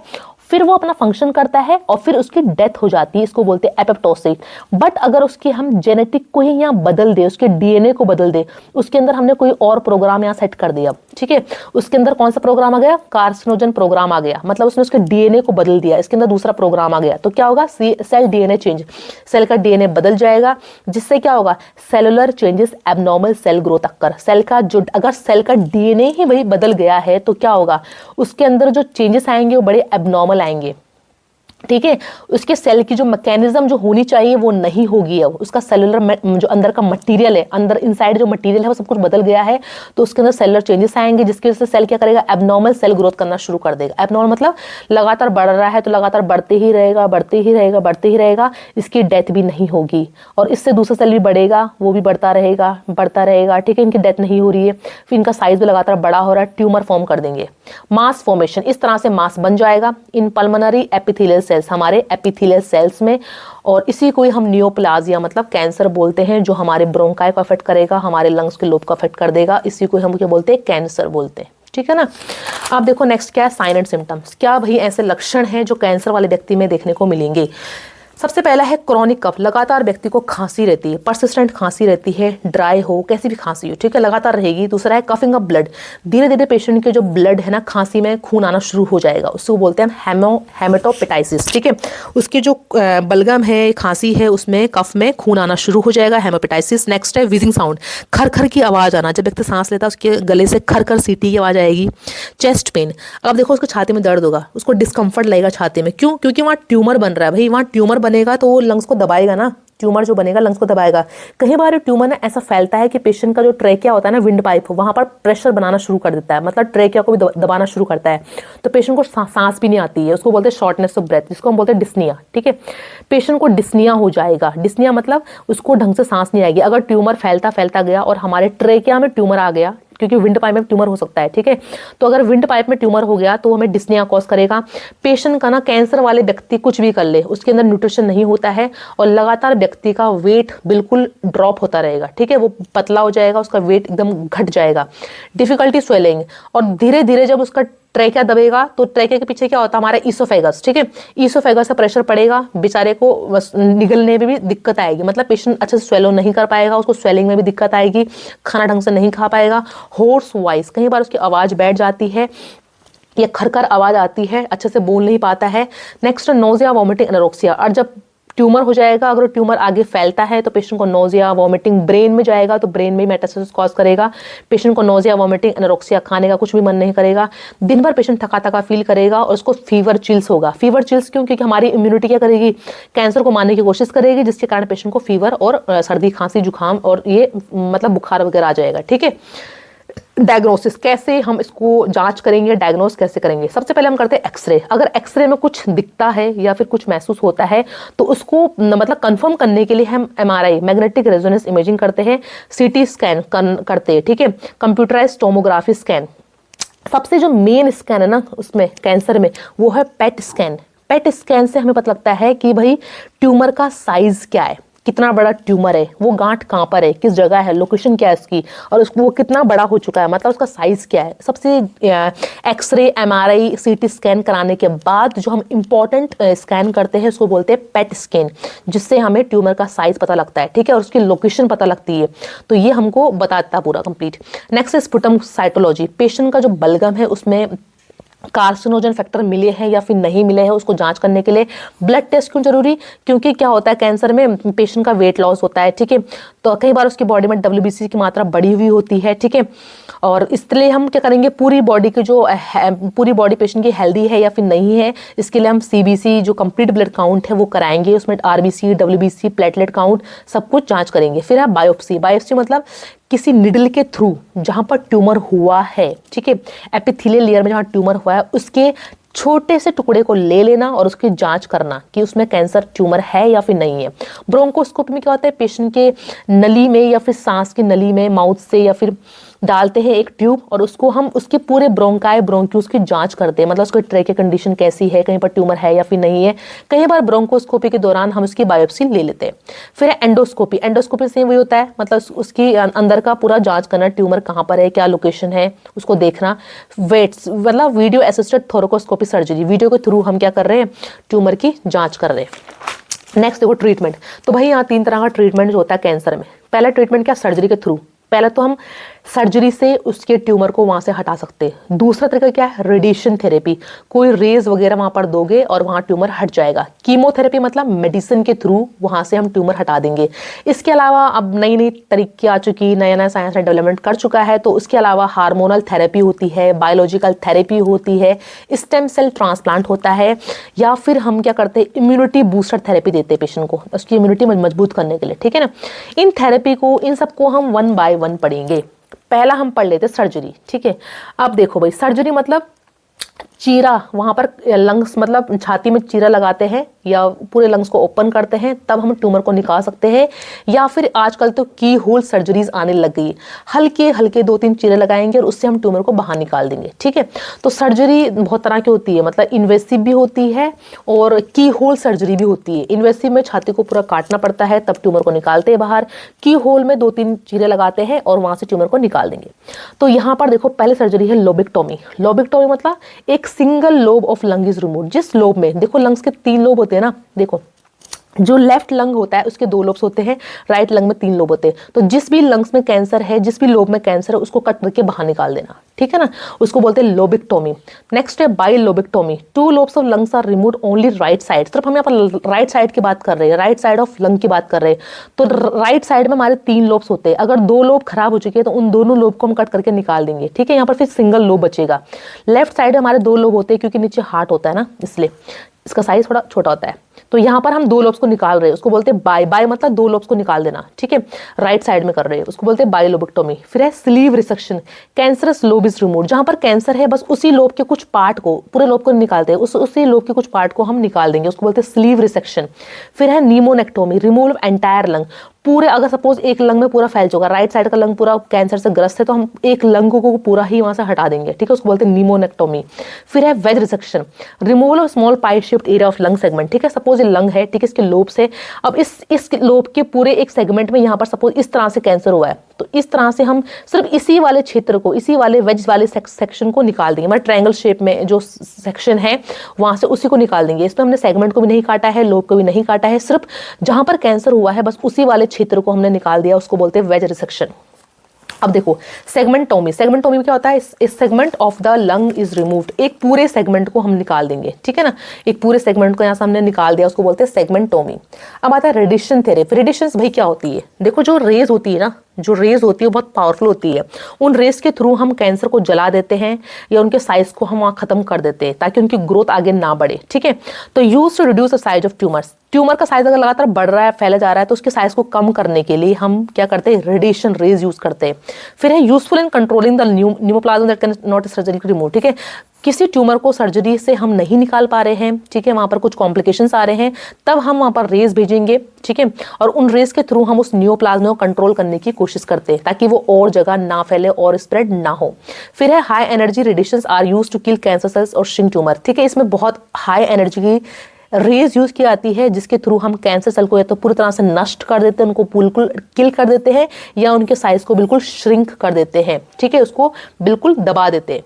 [SPEAKER 1] फिर वो अपना फंक्शन करता है और फिर उसकी डेथ हो जाती है, इसको बोलते हैं एपोप्टोसिस। बट अगर उसकी हम जेनेटिक को ही यहाँ बदल दे, उसके DNA को बदल दे, उसके अंदर हमने कोई और प्रोग्राम यहाँ सेट कर दिया, ठीक है। उसके अंदर कौन सा प्रोग्राम आ गया, कार्सिनोजन प्रोग्राम आ गया, मतलब उसने उसके DNA को बदल दिया, इसके अंदर दूसरा प्रोग्राम आ गया, तो क्या होगा, सेल DNA चेंज, सेल का DNA बदल जाएगा, जिससे क्या होगा, cellular changes, abnormal cell growth occur. Cell का जो, अगर सेल का DNA ही वही बदल गया है तो क्या होगा, उसके अंदर जो चेंजेस आएंगे वो बड़े एबनॉर्मल आएंगे, ठीक है। उसके सेल की जो मैकेनिज्म जो होनी चाहिए वो नहीं होगी, अब उसका सेलुलर जो अंदर का मटेरियल है, अंदर इनसाइड जो मटेरियल है वो सब कुछ बदल गया है, तो उसके अंदर सेलुलर चेंजेस आएंगे, जिसकी वजह से सेल क्या करेगा, एबनॉर्मल सेल ग्रोथ करना शुरू कर देगा। एबनॉर्मल मतलब लगातार बढ़ रहा है तो लगातार बढ़ते ही रहेगा, बढ़ते ही रहेगा, बढ़ते ही रहेगा, इसकी डेथ भी नहीं होगी, और इससे दूसरा सेल भी बढ़ेगा, वो भी बढ़ता रहेगा, बढ़ता रहेगा, ठीक है। इनकी डेथ नहीं हो रही है, फिर इनका साइज भी लगातार बड़ा हो रहा है, ट्यूमर फॉर्म कर देंगे। मास फॉर्मेशन, इस तरह से मास बन जाएगा इन पल्मोनरी एपिथेलियल सेल्स, हमारे एपिथेलियल सेल्स में, और इसी को ही हम नियोप्लाजिया मतलब कैंसर बोलते हैं, जो हमारे ब्रोंकाई को अफेक्ट करेगा, हमारे लंग्स के लोब को अफेक्ट कर देगा, इसी को हम क्या बोलते हैं, कैंसर बोलते हैं, ठीक है ना। आप देखो नेक्स्ट क्या है, साइन एंड सिम्टम्स। क्या भाई ऐसे लक्षण हैं जो कैंसर वाले व्यक्ति में देखने को मिलेंगे। सबसे पहला है क्रॉनिक कफ, लगातार व्यक्ति को खांसी रहती है, परसिस्टेंट खांसी रहती है, ड्राई हो, कैसी भी खांसी हो, ठीक है, लगातार रहेगी। दूसरा है कफिंग ऑफ ब्लड, धीरे धीरे पेशेंट के जो ब्लड है ना, खांसी में खून आना शुरू हो जाएगा, उसको बोलते हैं हेमेटोपेटाइसिस, ठीक है। उसकी जो बलगम है, खांसी है, उसमें कफ में खून आना शुरू हो जाएगा, हेमेटोपेटाइसिस। नेक्स्ट है विजिंग साउंड, खर खर की आवाज़ आना, जब व्यक्ति सांस लेता है उसके गले से खर खर सीटी की आवाज़ आएगी। चेस्ट पेन, अब देखो उसको छाती में दर्द होगा, उसको डिस्कम्फर्ट लगेगा छाती में, क्यों, क्योंकि वहाँ ट्यूमर बन रहा है भाई, वहाँ ट्यूमर बनेगा तो वो लंग्स को दबाएगा ना, ट्यूमर जो बनेगा लंग्स को दबाएगा। कई बार ट्यूमर ना ऐसा फैलता है कि पेशेंट का जो ट्रेकिया होता है ना, विंड पाइप, वहां पर प्रेशर बनाना शुरू कर देता है, मतलब ट्रेकिया को भी दबाना शुरू करता है, तो पेशेंट को सांस भी नहीं आती है, उसको बोलते हैं शॉर्टनेस ऑफ ब्रेथ, जिसको हम बोलते हैं डिस्निया, ठीक है। पेशेंट को डिस्निया हो जाएगा, डिस्निया मतलब उसको ढंग से सांस नहीं आएगी, अगर ट्यूमर फैलता फैलता गया और हमारे ट्रेकिया में ट्यूमर आ गया, क्योंकि विंड पाइप में ट्यूमर हो सकता है, ठीक है। तो अगर विंड पाइप में ट्यूमर हो गया तो हमें डिस्निया कॉज करेगा। पेशेंट का ना, कैंसर वाले व्यक्ति कुछ भी कर ले, उसके अंदर न्यूट्रिशन नहीं होता है, और लगातार व्यक्ति का वेट बिल्कुल ड्रॉप होता रहेगा, ठीक है, वो पतला हो जाएगा, उसका वेट एकदम घट जाएगा। डिफिकल्टी स्वेलिंग, और धीरे धीरे जब उसका ट्रेकिया दबेगा तो ट्रेकिया के पीछे क्या होता है, हमारा ईसोफेगस, ठीक है। ईसोफेगस से प्रेशर पड़ेगा, बेचारे को निगलने में भी दिक्कत आएगी, मतलब पेशेंट अच्छे से स्वेलो नहीं कर पाएगा, उसको स्वेलिंग में भी दिक्कत आएगी, खाना ढंग से नहीं खा पाएगा। होर्स वॉइस, कई बार उसकी आवाज़ बैठ जाती है या खरखर आवाज़ आती है, अच्छे से बोल नहीं पाता है। नेक्स्ट नोजिया, वॉमिटिंग, एनोरेक्सिया, और जब ट्यूमर हो जाएगा, अगर ट्यूमर आगे फैलता है तो पेशेंट को नोजिया, वॉमिटिंग, ब्रेन में जाएगा तो ब्रेन में मेटास्टेसिस कॉज करेगा, पेशेंट को नोजिया, वॉमिटिंग, एनोरेक्सिया, खाने का कुछ भी मन नहीं करेगा, दिन भर पेशेंट थका थका फील करेगा, और उसको फीवर चिल्स होगा। फीवर चिल्स क्यों, क्योंकि हमारी इम्यूनिटी क्या करेगी, कैंसर को मारने की कोशिश करेगी, जिसके कारण पेशेंट को फीवर और सर्दी, खांसी, जुकाम और ये मतलब बुखार वगैरह आ जाएगा, ठीक है। डायग्नोसिस, कैसे हम इसको जांच करेंगे, डायग्नोस कैसे करेंगे। सबसे पहले हम करते हैं एक्सरे। अगर एक्सरे में कुछ दिखता है या फिर कुछ महसूस होता है तो उसको मतलब कंफर्म करने के लिए हम एमआरआई, मैग्नेटिक रेजोनेंस इमेजिंग करते हैं, सीटी स्कैन करते हैं, ठीक है, कंप्यूटराइज टोमोग्राफी स्कैन। सबसे जो मेन स्कैन है ना उसमें कैंसर में, वो है पेट स्कैन। पेट स्कैन से हमें पता लगता है कि भाई ट्यूमर का साइज क्या है, कितना बड़ा ट्यूमर है, वो गांठ कहाँ पर है, किस जगह है, लोकेशन क्या है उसकी, और उसको वो कितना बड़ा हो चुका है, मतलब उसका साइज क्या है। सबसे एक्सरे, एमआरआई, सीटी स्कैन कराने के बाद जो हम इंपॉर्टेंट स्कैन करते हैं उसको बोलते हैं पेट स्कैन, जिससे हमें ट्यूमर का साइज पता लगता है, ठीक है, और उसकी लोकेशन पता लगती है। तो ये हमको बताता है पूरा complete. Next sputum cytology, patient का जो बलगम है उसमें कार्सिनोजन फैक्टर मिले हैं या फिर नहीं मिले हैं, उसको जांच करने के लिए ब्लड टेस्ट क्यों जरूरी, क्योंकि क्या होता है कैंसर में पेशेंट का वेट लॉस होता है, ठीक है, तो कई बार उसकी बॉडी में WBC की मात्रा बढ़ी हुई होती है, ठीक है, और इसलिए हम क्या करेंगे, पूरी बॉडी की जो पूरी बॉडी पेशेंट की हेल्दी है या फिर नहीं है, इसके लिए हम CBC जो कंप्लीट ब्लड काउंट है वो कराएंगे, उसमें RBC, WBC, प्लेटलेट काउंट सब कुछ जांच करेंगे। फिर है बायोप्सी। बायोप्सी मतलब किसी निडल के थ्रू जहां पर ट्यूमर हुआ है, ठीक है, एपिथेलियल लेयर में जहां ट्यूमर हुआ है उसके छोटे से टुकड़े को ले लेना और उसकी जांच करना कि उसमें कैंसर ट्यूमर है या फिर नहीं है। ब्रोंकोस्कोपी में क्या होता है, पेशेंट के नली में या फिर सांस की नली में माउथ से या फिर डालते हैं एक ट्यूब, और उसको हम उसके पूरे ब्रोंकाई, ब्रोंक्यूल्स की जांच करते हैं, मतलब उसकी ट्रेकिया कंडीशन कैसी है, कहीं पर ट्यूमर है या फिर नहीं है। कई बार ब्रोंकोस्कोपी के दौरान हम उसकी बायोप्सी ले लेते हैं। फिर एंडोस्कोपी। एंडोस्कोपी से वही होता है, मतलब उसकी अंदर का पूरा जांच करना, ट्यूमर कहाँ पर है, क्या लोकेशन है, उसको देखना। वेट्स मतलब वीडियो असिस्टेड थोरेकोस्कोपी सर्जरी, वीडियो के थ्रू हम क्या कर रहे हैं, ट्यूमर की जांच कर रहे हैं। नेक्स्ट देखो ट्रीटमेंट। तो भाई यहाँ 3 तरह का ट्रीटमेंट जो होता है कैंसर में। पहला ट्रीटमेंट क्या, सर्जरी के थ्रू। पहले तो हम सर्जरी से उसके ट्यूमर को वहाँ से हटा सकते हैं। दूसरा तरीका क्या है, रेडिएशन थेरेपी, कोई रेज वगैरह वहाँ पर दोगे और वहाँ ट्यूमर हट जाएगा। कीमोथेरेपी मतलब मेडिसिन के थ्रू वहाँ से हम ट्यूमर हटा देंगे। इसके अलावा अब नई नई तरीके आ चुकी, नया नया साइंस ने डेवलपमेंट कर चुका है, तो उसके अलावा हार्मोनल थेरेपी होती है, बायोलॉजिकल थेरेपी होती है, स्टेम सेल ट्रांसप्लांट होता है, या फिर हम क्या करते हैं, इम्यूनिटी बूस्टर थेरेपी देते हैं पेशेंट को उसकी इम्यूनिटी मजबूत करने के लिए, ठीक है ना। इन थेरेपी को, इन सबको हम 1 बाय 1 पढ़ेंगे। पहला हम पढ़ लेते सर्जरी, ठीक है। अब देखो भाई, सर्जरी मतलब चीरा, वहां पर लंग्स मतलब छाती में चीरा लगाते हैं या पूरे लंग्स को ओपन करते हैं, तब हम ट्यूमर को निकाल सकते हैं। या फिर आजकल तो की होल सर्जरीज आने लग गई, हल्के हल्के 2-3 चीरे लगाएंगे और उससे हम ट्यूमर को बाहर निकाल देंगे, ठीक है। तो सर्जरी बहुत तरह की होती है, मतलब इन्वेसिव भी होती है और की होल सर्जरी भी होती है। इन्वेसिव में छाती को पूरा काटना पड़ता है, तब ट्यूमर को निकालते हैं बाहर। की होल में 2-3 चीरे लगाते हैं और वहां से ट्यूमर को निकाल देंगे। तो यहाँ पर देखो, पहले सर्जरी है लोबेक्टोमी। लोबेक्टोमी मतलब एक single lobe of lung is remove. जिस लोब में, देखो लंग्स के 3 लोब होते हैं ना, देखो जो लेफ्ट लंग होता है उसके 2 लोब्स होते हैं, राइट लंग में 3 लोब होते हैं। तो जिस भी लंग्स में कैंसर है, जिस भी लोब में कैंसर है, उसको कट करके बाहर निकाल देना, ठीक है ना, उसको बोलते हैं लोबेक्टोमी। नेक्स्ट है bilobectomy. 2 lobes of lungs are removed only right side. सिर्फ हम यहाँ पर राइट साइड की बात कर रहे हैं, राइट साइड ऑफ लंग की बात कर रहे हैं। तो राइट साइड में हमारे 3 लोब्स होते हैं, अगर 2 लोब खराब हो चुके हैं तो उन दोनों लोब को हम कट करके निकाल देंगे, ठीक है। यहाँ पर फिर सिंगल लोब बचेगा। लेफ्ट साइड में हमारे 2 लोब होते हैं, क्योंकि नीचे हार्ट होता है ना, इसलिए इसका साइज थोड़ा छोटा होता है। तो यहाँ पर हम 2 लोब्स को निकाल रहे हैं, उसको बोलते हैं बाय। बाय मतलब 2 लोब्स को निकाल देना, ठीक है, राइट साइड में कर रहे हैं, उसको बोलते हैं बायोलोबेक्टोमी। फिर है sleeve resection. Cancerous lobe is remove. जहाँ पर कैंसर है बस उसी लोब के कुछ पार्ट को, पूरे लोब को निकालते हैं, उसी लोब के कुछ पार्ट को हम निकाल देंगे, उसको बोलते हैं स्लीव रिसेक्शन। फिर है नीमोनेक्टोमी, रिमूव एंटायर लंग। पूरे, अगर सपोज एक लंग में पूरा फैल चुका, राइट साइड का लंग पूरा कैंसर से ग्रस्त है, तो हम एक लंग को पूरा ही वहां से हटा देंगे, ठीक है, उसको बोलते हैं नीमोनेक्टोमी। फिर है wedge resection, removal of small pi shaped area of lung segment. ठीक है, सपोज ये लंग है, ठीक है, इसके लोब से, अब इस लोब के पूरे एक सेगमेंट में यहाँ पर सपोज इस तरह से कैंसर हुआ है, तो इस तरह से हम सिर्फ इसी वाले क्षेत्र को, इसी वाले वेज वाले सेक्शन को निकाल देंगे, मतलब ट्रायंगल शेप में जो सेक्शन है वहां से उसी को निकाल देंगे। इसमें हमने सेगमेंट को भी नहीं काटा है, लोब को भी नहीं काटा है, सिर्फ जहां पर कैंसर हुआ है बस उसी वाले क्षेत्र को हमने निकाल दिया, उसको बोलते हैं वेज रिसेक्शन। अब देखो सेगमेंटोमी, सेगमेंटोमी में क्या होता है, इस segment of the lung is removed, एक पूरे सेगमेंट को हम निकाल देंगे, ठीक है ना, एक पूरे सेगमेंट को यहाँ से हमने निकाल दिया, उसको बोलते हैं सेगमेंटोमी। अब आता है रेडिएशन थेरेपी। रेडिएशन भाई क्या होती है, देखो जो रेज होती है ना, जो रेज होती है बहुत पावरफुल होती है, उन रेज के थ्रू हम कैंसर को जला देते हैं या उनके साइज को हम वहाँ खत्म कर देते हैं ताकि उनकी ग्रोथ आगे ना बढ़े, ठीक है। तो use to reduce the size of tumours, tumour का साइज अगर लगातार बढ़ रहा है, फैला जा रहा है, तो उसके साइज को कम करने के लिए हम क्या करते हैं, रेडिएशन रेज यूज करते हैं। फिर है useful in controlling the neoplasm that can not surgery remove, ठीक है, किसी ट्यूमर को सर्जरी से हम नहीं निकाल पा रहे हैं, ठीक है, वहां पर कुछ कॉम्प्लिकेशंस आ रहे हैं, तब हम वहां पर रेज भेजेंगे, ठीक है, और उन रेज के थ्रू हम उस न्यूमोप्लाज्म को कंट्रोल करने की कोशिश करते हैं ताकि वो और जगह ना फैले और स्प्रेड ना हो। फिर है high energy radiations are used to kill cancer cells और श्रिंक ट्यूमर, ठीक है, इसमें बहुत हाई एनर्जी की रेज यूज की जाती है जिसके थ्रू हम कैंसर सेल को या तो पूरी तरह से नष्ट कर देते हैं, उनको बिल्कुल किल कर देते हैं, या उनके साइज को बिल्कुल श्रिंक कर देते हैं, ठीक है, उसको बिल्कुल दबा देते हैं।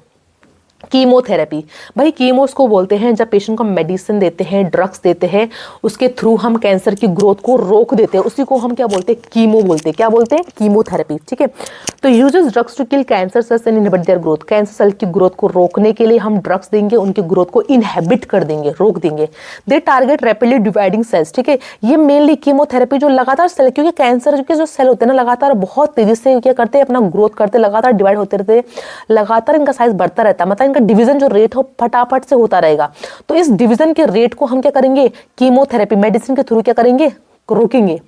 [SPEAKER 1] कीमोथेरेपी, भाई कीमोस को बोलते हैं जब पेशेंट को मेडिसिन देते हैं, ड्रग्स देते हैं, उसके थ्रू हम कैंसर की ग्रोथ को रोक देते हैं, उसी को हम क्या बोलते हैं, कीमो बोलते हैं। क्या बोलते हैं, कीमोथेरेपी, ठीक है। तो uses drugs to kill cancer cells and inhibit their growth, cancer cell की ग्रोथ को रोकने के लिए हम ड्रग्स देंगे, उनकी ग्रोथ को इनहिबिट कर देंगे, रोक देंगे। दे टारगेट रैपिडली डिवाइडिंग सेल्स, ठीक है, ये मेनली कीमोथेरेपी जो लगातार सेल, क्योंकि कैंसर के जो सेल होते हैं ना लगातार बहुत तेजी से क्या करते हैं, अपना ग्रोथ करते, लगातार डिवाइड होते रहते हैं, लगातार इनका साइज बढ़ता रहता है, मतलब इनका डिवीजन जो रेट हो फटाफट से होता रहेगा। तो इस डिवीजन के रेट को हम क्या करेंगे, कीमोथेरेपी मेडिसिन के थ्रू क्या करेंगे, रोकेंगे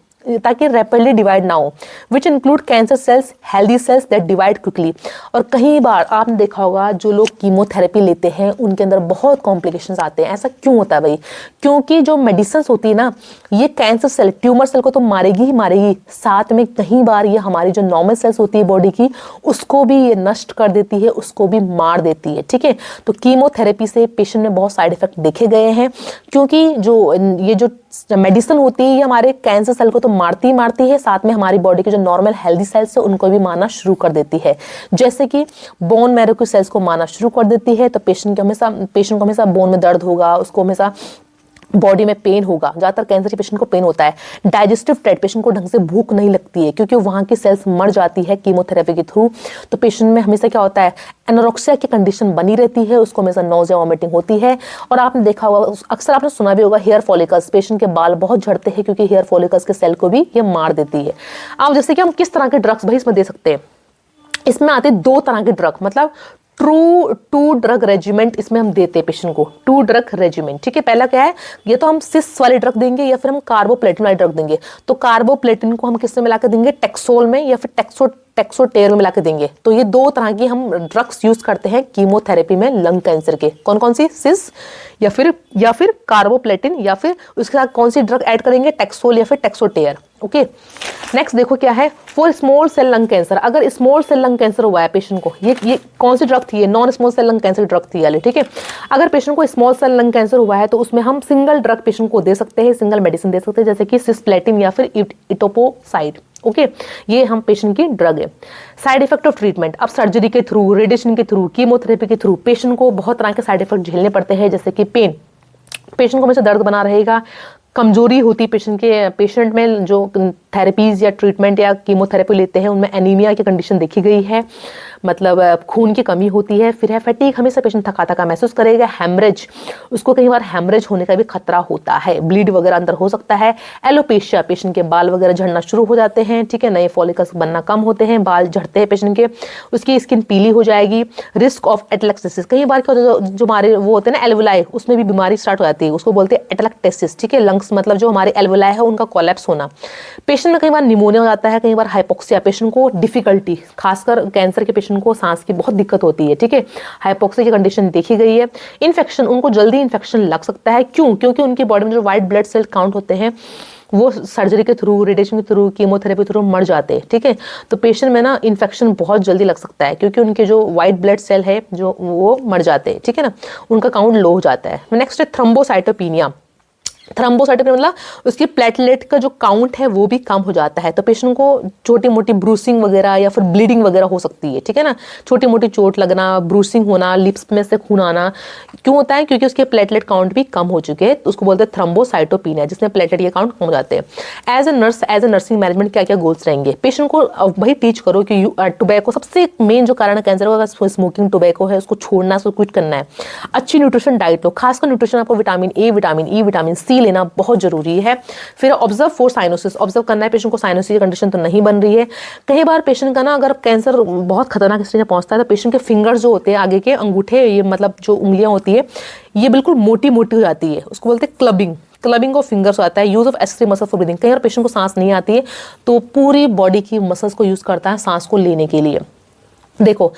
[SPEAKER 1] ताकि रैपिडली डिवाइड ना हो, which include cancer cells, healthy cells that divide quickly. और कई बार आपने देखा होगा जो लोग कीमोथेरेपी लेते हैं उनके अंदर बहुत कॉम्प्लिकेशंस आते हैं। ऐसा क्यों होता है भाई, क्योंकि जो मेडिसिन होती है ना, ये कैंसर सेल, ट्यूमर सेल को तो मारेगी ही मारेगी, साथ में कई बार ये हमारी जो नॉर्मल सेल्स होती है बॉडी की, उसको भी ये नष्ट कर देती है, उसको भी मार देती है, ठीक है। तो कीमोथेरेपी से पेशेंट में बहुत साइड इफेक्ट देखे गए हैं, क्योंकि जो ये जो मेडिसिन होती है ये हमारे कैंसर सेल को तो मारती है, साथ में हमारी बॉडी के जो नॉर्मल हेल्दी सेल्स है उनको भी मारना शुरू कर देती है। जैसे कि बोन मैरो के सेल्स को मारना शुरू कर देती है, तो पेशेंट को हमेशा बोन में दर्द होगा, उसको हमेशा बॉडी में पेन होगा, ज़्यादातर कैंसर के पेशेंट को पेन होता है। डाइजेस्टिव ट्रैक्ट, पेशेंट को ढंग से भूख नहीं लगती है क्योंकि वहाँ की सेल्स मर जाती है कीमोथेरेपी के थ्रू। तो पेशेंट में हमेशा क्या होता है, एनोरेक्सिया की कंडीशन बनी रहती है, उसको हमेशा नोजिया वॉमिटिंग होती है। और आपने देखा होगा, अक्सर आपने सुना भी होगा, हेयर फॉलिकल्स, पेशेंट के बाल बहुत झड़ते हैं क्योंकि हेयर फॉलिकल्स के सेल को भी ये मार देती है। अब जैसे कि हम किस तरह के ड्रग्स भाई इसमें दे सकते हैं, इसमें आते हैं 2 तरह के ड्रग, मतलब टू ड्रग रेजिमेंट इसमें हम देते हैं पेशेंट को, 2 ड्रग रेजिमेंट। ठीक है, पहला क्या है, ये तो हम सिस वाले ड्रग देंगे या फिर हम कार्बोप्लेटिन वाले ड्रग देंगे। तो कार्बोप्लेटिन को हम किस में मिला कर देंगे, टेक्सोल में या फिर टेक्सोटेर में मिला के देंगे। तो ये 2 तरह की हम ड्रग्स यूज करते हैं कीमोथेरेपी में लंग कैंसर के। कौन कौन सी, सिस या फिर कार्बोप्लेटिन, या फिर उसके साथ कौन सी ड्रग ऐड करेंगे, टेक्सोल या फिर टेक्सोटेर। ओके, नेक्स्ट देखो क्या है, for small cell lung cancer. अगर स्मॉल सेल लंग कैंसर हुआ है पेशेंट को, ये कौन सी ड्रग थी, ये non small cell lung cancer drug थी वाली। ठीक है, अगर पेशेंट को स्मॉल सेल लंग कैंसर हुआ है तो उसमें हम सिंगल ड्रग पेशेंट को दे सकते हैं, सिंगल मेडिसिन दे सकते हैं, जैसे कि सिस्प्लेटिन या फिर इटोपोसाइड। ओके, ये हम पेशेंट की ड्रग है। साइड इफेक्ट ऑफ ट्रीटमेंट, अब सर्जरी के थ्रू, रेडिएशन के थ्रू, कीमोथेरेपी के थ्रू पेशेंट को बहुत तरह के साइड इफेक्ट झेलने पड़ते हैं, जैसे कि पेन, पेशेंट को हमेशा दर्द बना रहेगा, कमजोरी होती पेशेंट में जो थेरेपीज या ट्रीटमेंट या कीमोथेरेपी लेते हैं उनमें एनीमिया की कंडीशन देखी गई है, मतलब खून की कमी होती है। फिर है फैटीग, हमेशा पेशेंट थका थका महसूस करेगा। हेमरेज, उसको कई बार हेमरेज होने का भी खतरा होता है, ब्लीड वगैरह अंदर हो सकता है। एलोपेशिया, पेशेंट के बाल वगैरह झड़ना शुरू हो जाते हैं। ठीक है, नए फॉलिकल्स बनना कम होते हैं, बाल झड़ते हैं पेशेंट के, उसकी स्किन पीली हो जाएगी। रिस्क ऑफ एटलेक्टेसिस, कई बार क्या होता है, जो हमारे वो होते हैं ना एल्वुलाई, उसमें भी बीमारी स्टार्ट हो जाती है, उसको बोलते हैं एटलेक्टेसिस। ठीक है, लंग्स मतलब जो हमारे एल्वुलाई है उनका कोलैप्स होना। पेशेंट में कई बार निमोनिया हो जाता है, कई बार हाइपोक्सिया, पेशेंट को डिफिकल्टी, खासकर कैंसर के पेशेंट को सांस की बहुत दिक्कत होती है। ठीक है, हाइपोक्सिया की कंडीशन देखी गई है। इन्फेक्शन, उनको जल्दी इन्फेक्शन लग सकता है, क्यों, क्योंकि उनकी बॉडी में जो व्हाइट ब्लड सेल काउंट होते हैं वो सर्जरी के थ्रू, रेडिएशन के थ्रू, कीमोथेरेपी के थ्रू मर जाते हैं। ठीक है, तो पेशेंट में ना इन्फेक्शन बहुत जल्दी लग सकता है क्योंकि उनके जो व्हाइट ब्लड सेल है जो वो मर जाते हैं। ठीक है ना, उनका काउंट लो हो जाता है। नेक्स्ट है थ्रोम्बोसाइटोपिनिया। थ्रोम्बोसाइटोपिनिया मतलब उसकी प्लेटलेट का जो काउंट है वो भी कम हो जाता है, तो पेशेंट को छोटी मोटी ब्रूसिंग वगैरह या फिर ब्लीडिंग वगैरह हो सकती है। ठीक है ना, छोटी मोटी चोट लगना, ब्रूसिंग होना, लिप्स में से खून आना, क्यों होता है, क्योंकि उसके प्लेटलेट काउंट भी कम हो चुके हैं, तो उसको बोलते हैं थ्रोम्बोसाइटोपिनिया, जिसमें प्लेटलेट ये काउंट कम हो जाते हैं। एज ए नर्सिंग मैनेजमेंट क्या क्या गोल्स रहेंगे, पेशेंट को वही टीच करो कि टोबैको सबसे मेन जो कारण है कैंसर का, स्मोकिंग टोबैको है, उसको छोड़ना, उसको क्विट करना है। अच्छी न्यूट्रिशन डाइट लो, खासकर न्यूट्रिशन आपको vitamin A, vitamin E, vitamin C लेना बहुत जरूरी है। फिर ऑब्जर्व फॉर साइनोसिस, ऑब्जर्व करना है पेशेंट को, साइनोसिस की कंडीशन तो नहीं बन रही है। कई बार पेशेंट का ना अगर कैंसर बहुत खतरनाक स्टेज में पहुंचता है तो पेशेंट के फिंगर्स जो होते हैं, आगे के अंगूठे, ये मतलब जो उंगलियां होती है ये बिल्कुल मोटी मोटी हो जाती है, उसको बोलते हैं क्लबिंग ऑफ फिंगर्स होता है। Use of extra muscle for breathing, कई बार पेशेंट को सांस नहीं आती है तो पूरी बॉडी की मसल्स को यूज करता है सांस को लेने के लिए। देखो,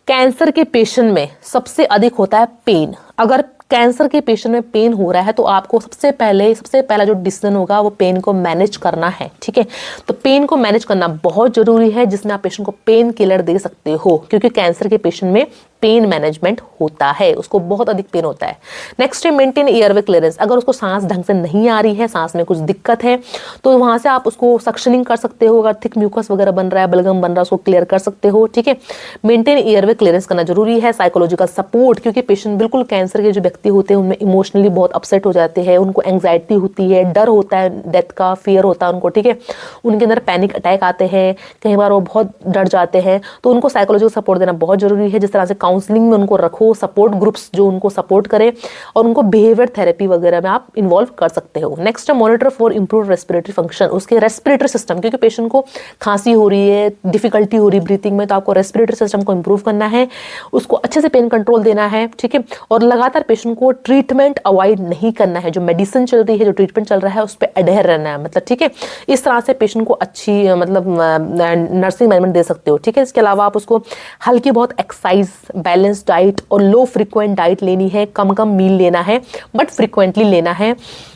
[SPEAKER 1] कैंसर के पेशेंट में सबसे अधिक होता है पेन। अगर कैंसर के पेशेंट में पेन हो रहा है तो आपको सबसे पहला जो डिसीजन होगा वो पेन को मैनेज करना है। ठीक है, तो पेन को मैनेज करना बहुत जरूरी है, जिसमें आप पेशेंट को पेन किलर दे सकते हो, क्योंकि कैंसर के पेशेंट में पेन मैनेजमेंट होता है, उसको बहुत अधिक पेन होता है। नेक्स्ट है मेंटेन एयरवे क्लियरेंस, अगर उसको सांस ढंग से नहीं आ रही है, सांस में कुछ दिक्कत है तो वहां से आप उसको सक्शनिंग कर सकते हो, अगर थिक म्यूकस वगैरह बन रहा है, बलगम बन रहा है, उसको क्लियर कर सकते हो। ठीक है, मेंटेन एयरवे क्लियरेंस करना जरूरी है। साइकोलॉजिकल सपोर्ट, क्योंकि पेशेंट बिल्कुल कैंसर के जो व्यक्ति होते हैं उनमें इमोशनली बहुत अपसेट हो जाते हैं, उनको एंग्जाइटी होती है, डर होता है, डेथ का फियर होता है उनको। ठीक है, उनके अंदर पैनिक अटैक आते हैं, कई बार वो बहुत डर जाते हैं, तो उनको साइकोलॉजिकल सपोर्ट देना बहुत जरूरी है। जिस तरह से काउंसलिंग में उनको रखो, सपोर्ट ग्रुप्स जो उनको सपोर्ट करे, और उनको बिहेवियर थेरेपी वगैरह में आप इन्वॉल्व कर सकते हो। नेक्स्ट है monitor for improve respiratory function, उसके रेस्पिरेटरी सिस्टम, क्योंकि पेशेंट को खांसी हो रही है, डिफिकल्टी हो रही है ब्रीथिंग में, तो आपको रेस्पिरेटरी सिस्टम को इंप्रूव करना है, उसको अच्छे से पेन कंट्रोल देना है। ठीक है, और लगातार पेशेंट को ट्रीटमेंट अवॉइड नहीं करना है, जो मेडिसिन चल रही है, जो ट्रीटमेंट चल रहा है उस पर अडेयर रहना है, मतलब ठीक है, इस तरह से पेशेंट को अच्छी मतलब नर्सिंग मैनेजमेंट दे सकते हो। ठीक है, इसके अलावा आप उसको हल्की बहुत एक्सरसाइज, बैलेंस डाइट और लो फ्रीक्वेंट डाइट लेनी है, कम कम मील लेना है बट फ्रीक्वेंटली लेना है।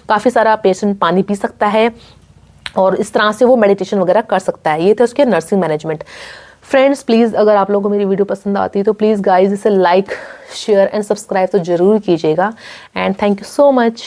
[SPEAKER 1] काफ़ी सारा पेशेंट पानी पी सकता है और इस तरह से वो मेडिटेशन वगैरह कर सकता है। ये थे उसके नर्सिंग मैनेजमेंट। फ्रेंड्स प्लीज़, अगर आप लोगों को मेरी वीडियो पसंद आती है तो प्लीज़ गाइज इसे लाइक, शेयर एंड सब्सक्राइब तो ज़रूर कीजिएगा। And thank you so much.